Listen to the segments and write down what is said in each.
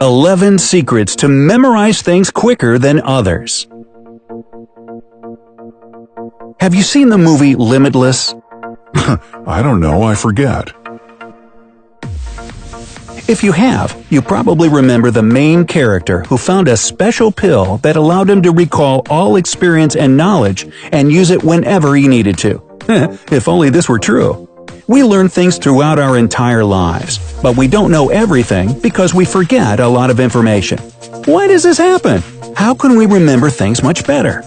11 secrets to memorize things quicker than others. Have you seen the movie Limitless? I don't know, I forget. If you have, you probably remember the main character who found a special pill that allowed him to recall all experience and knowledge and use it whenever he needed to. If only this were true. We learn things throughout our entire lives, but we don't know everything because we forget a lot of information. Why does this happen? How can we remember things much better?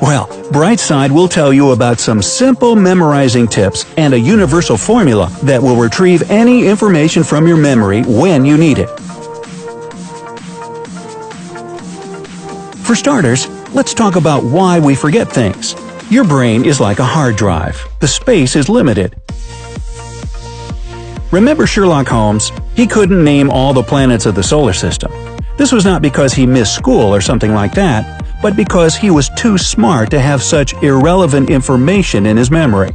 Well, Brightside will tell you about some simple memorizing tips and a universal formula that will retrieve any information from your memory when you need it. For starters, let's talk about why we forget things. Your brain is like a hard drive. The space is limited. Remember Sherlock Holmes? He couldn't name all the planets of the solar system. This was not because he missed school or something like that, but because he was too smart to have such irrelevant information in his memory.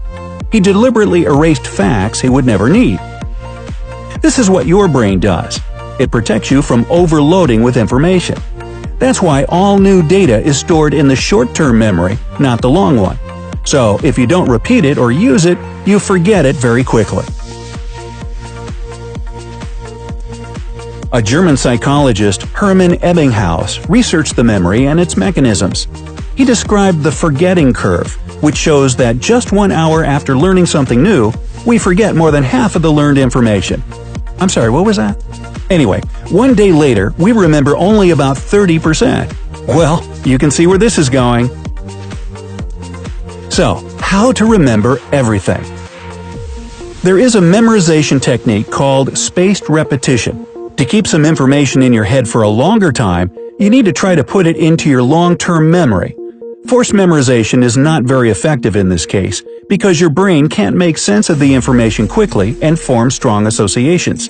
He deliberately erased facts he would never need. This is what your brain does. It protects you from overloading with information. That's why all new data is stored in the short-term memory, not the long one. So if you don't repeat it or use it, you forget it very quickly. A German psychologist, Hermann Ebbinghaus, researched the memory and its mechanisms. He described the forgetting curve, which shows that just 1 hour after learning something new, we forget more than half of the learned information. I'm sorry, what was that? Anyway, 1 day later, we remember only about 30%. Well, you can see where this is going. So, how to remember everything? There is a memorization technique called spaced repetition. To keep some information in your head for a longer time, you need to try to put it into your long-term memory. Forced memorization is not very effective in this case, because your brain can't make sense of the information quickly and form strong associations.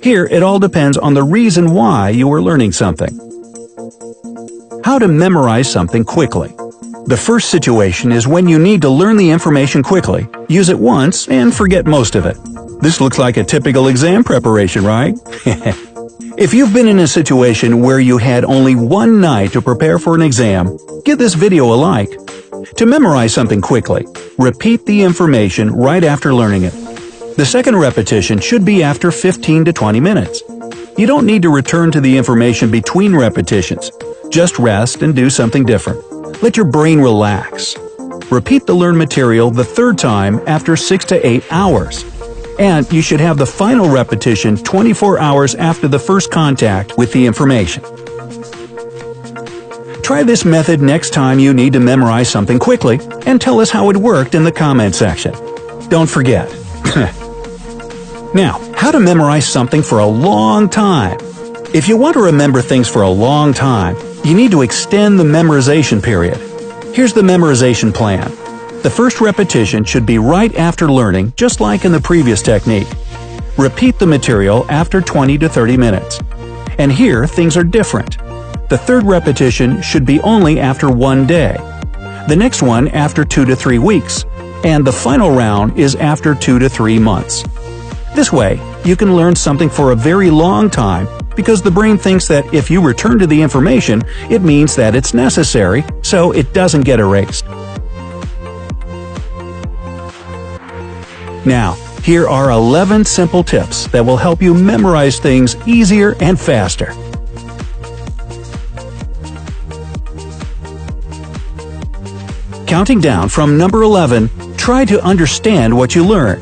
Here, it all depends on the reason why you are learning something. How to memorize something quickly. The first situation is when you need to learn the information quickly, use it once, and forget most of it. This looks like a typical exam preparation, right? If you've been in a situation where you had only one night to prepare for an exam, give this video a like. To memorize something quickly, repeat the information right after learning it. The second repetition should be after 15 to 20 minutes. You don't need to return to the information between repetitions. Just rest and do something different. Let your brain relax. Repeat the learned material the third time after 6 to 8 hours. And you should have the final repetition 24 hours after the first contact with the information. Try this method next time you need to memorize something quickly, and tell us how it worked in the comment section. Don't forget. Now, how to memorize something for a long time. If you want to remember things for a long time, you need to extend the memorization period. Here's the memorization plan. The first repetition should be right after learning, just like in the previous technique. Repeat the material after 20 to 30 minutes. And here, things are different. The third repetition should be only after 1 day. The next one after 2 to 3 weeks. And the final round is after 2 to 3 months. This way, you can learn something for a very long time because the brain thinks that if you return to the information, it means that it's necessary, so it doesn't get erased. Now, here are 11 simple tips that will help you memorize things easier and faster. Counting down from number 11, try to understand what you learn.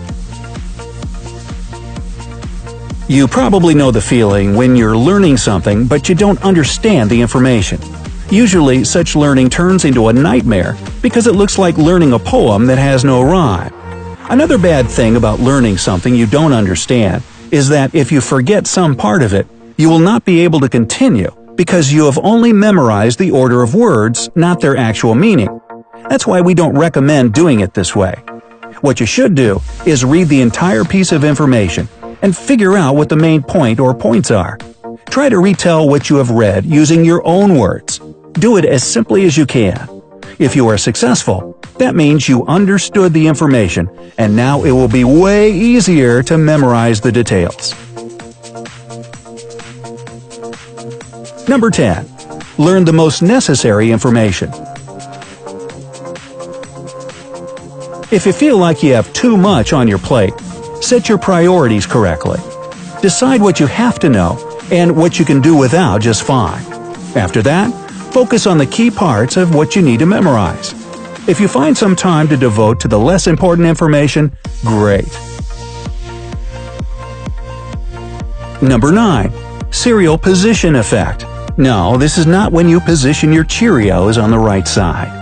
You probably know the feeling when you're learning something but you don't understand the information. Usually, such learning turns into a nightmare because it looks like learning a poem that has no rhyme. Another bad thing about learning something you don't understand is that if you forget some part of it, you will not be able to continue because you have only memorized the order of words, not their actual meaning. That's why we don't recommend doing it this way. What you should do is read the entire piece of information and figure out what the main point or points are. Try to retell what you have read using your own words. Do it as simply as you can. If you are successful, that means you understood the information, and now it will be way easier to memorize the details. Number 10. Learn the most necessary information. If you feel like you have too much on your plate, set your priorities correctly. Decide what you have to know and what you can do without just fine. After that, focus on the key parts of what you need to memorize. If you find some time to devote to the less important information, great. Number 9. Serial position effect. No, this is not when you position your Cheerios on the right side.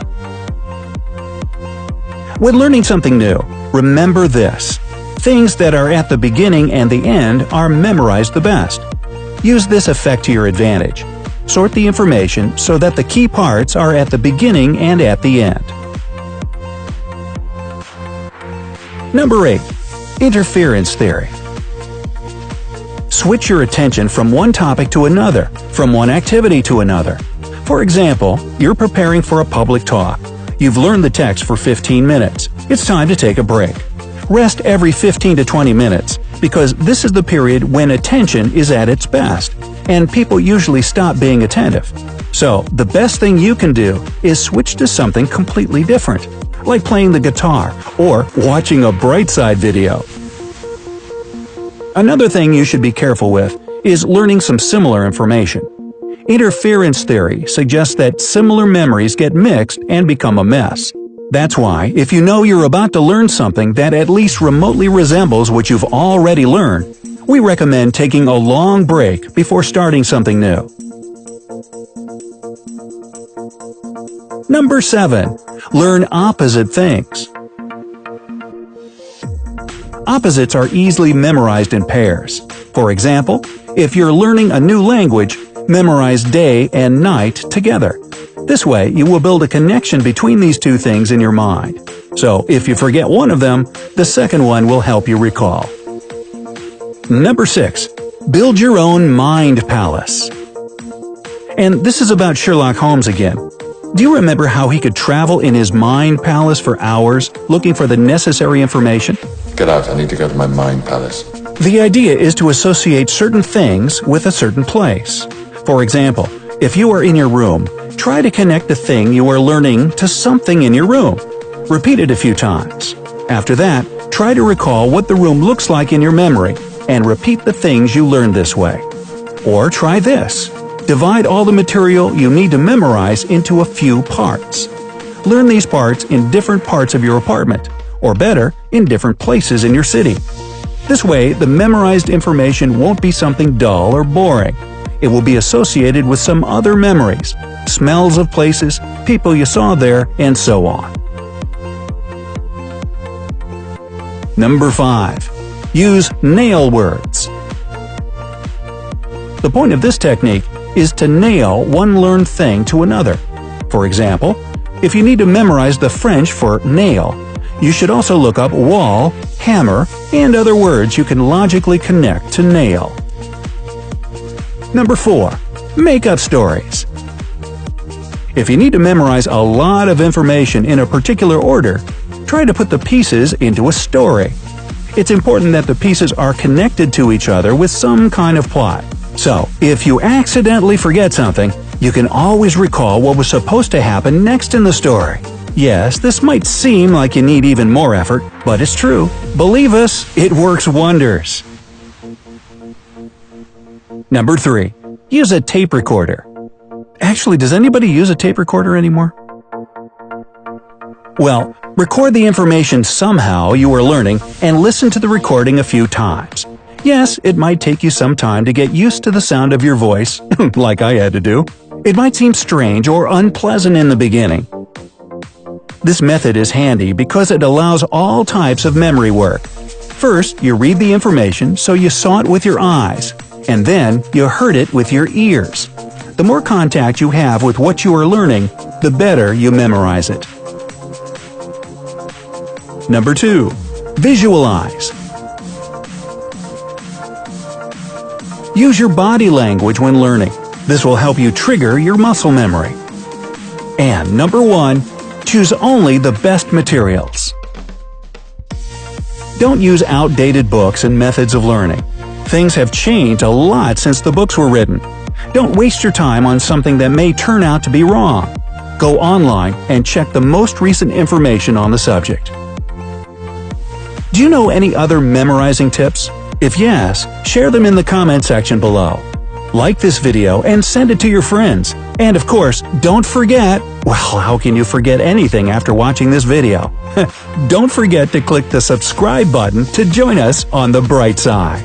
When learning something new, remember this. Things that are at the beginning and the end are memorized the best. Use this effect to your advantage. Sort the information so that the key parts are at the beginning and at the end. Number 8. Interference theory. Switch your attention from one topic to another, from one activity to another. For example, you're preparing for a public talk. You've learned the text for 15 minutes. It's time to take a break. Rest every 15 to 20 minutes, because this is the period when attention is at its best, and people usually stop being attentive. So, the best thing you can do is switch to something completely different, like playing the guitar or watching a Brightside video. Another thing you should be careful with is learning some similar information. Interference theory suggests that similar memories get mixed and become a mess. That's why, if you know you're about to learn something that at least remotely resembles what you've already learned, we recommend taking a long break before starting something new. Number 7. Learn opposite things. Opposites are easily memorized in pairs. For example, if you're learning a new language, memorize day and night together. This way, you will build a connection between these two things in your mind. So, if you forget one of them, the second one will help you recall. Number 6. Build your own mind palace. And this is about Sherlock Holmes again. Do you remember how he could travel in his mind palace for hours, looking for the necessary information? Get out, I need to go to my mind palace. The idea is to associate certain things with a certain place. For example, if you are in your room, try to connect the thing you are learning to something in your room. Repeat it a few times. After that, try to recall what the room looks like in your memory, and repeat the things you learned this way. Or try this. Divide all the material you need to memorize into a few parts. Learn these parts in different parts of your apartment, or better, in different places in your city. This way, the memorized information won't be something dull or boring. It will be associated with some other memories, smells of places, people you saw there, and so on. Number 5. Use nail words. The point of this technique is to nail one learned thing to another. For example, if you need to memorize the French for nail, you should also look up wall, hammer, and other words you can logically connect to nail. Number 4. Make up stories. If you need to memorize a lot of information in a particular order, try to put the pieces into a story. It's important that the pieces are connected to each other with some kind of plot. So, if you accidentally forget something, you can always recall what was supposed to happen next in the story. Yes, this might seem like you need even more effort, but it's true. Believe us, it works wonders. Number 3. Use a tape recorder. Actually, does anybody use a tape recorder anymore? Well, record the information somehow you are learning and listen to the recording a few times. Yes, it might take you some time to get used to the sound of your voice, like I had to do. It might seem strange or unpleasant in the beginning. This method is handy because it allows all types of memory work. First, you read the information so you saw it with your eyes, and then you heard it with your ears. The more contact you have with what you are learning, the better you memorize it. Number 2. Visualize. Use your body language when learning. This will help you trigger your muscle memory. And number 1. Choose only the best materials. Don't use outdated books and methods of learning. Things have changed a lot since the books were written. Don't waste your time on something that may turn out to be wrong. Go online and check the most recent information on the subject. Do you know any other memorizing tips? If yes, share them in the comment section below. Like this video and send it to your friends. And of course, don't forget, well, how can you forget anything after watching this video? Don't forget to click the subscribe button to join us on the bright side.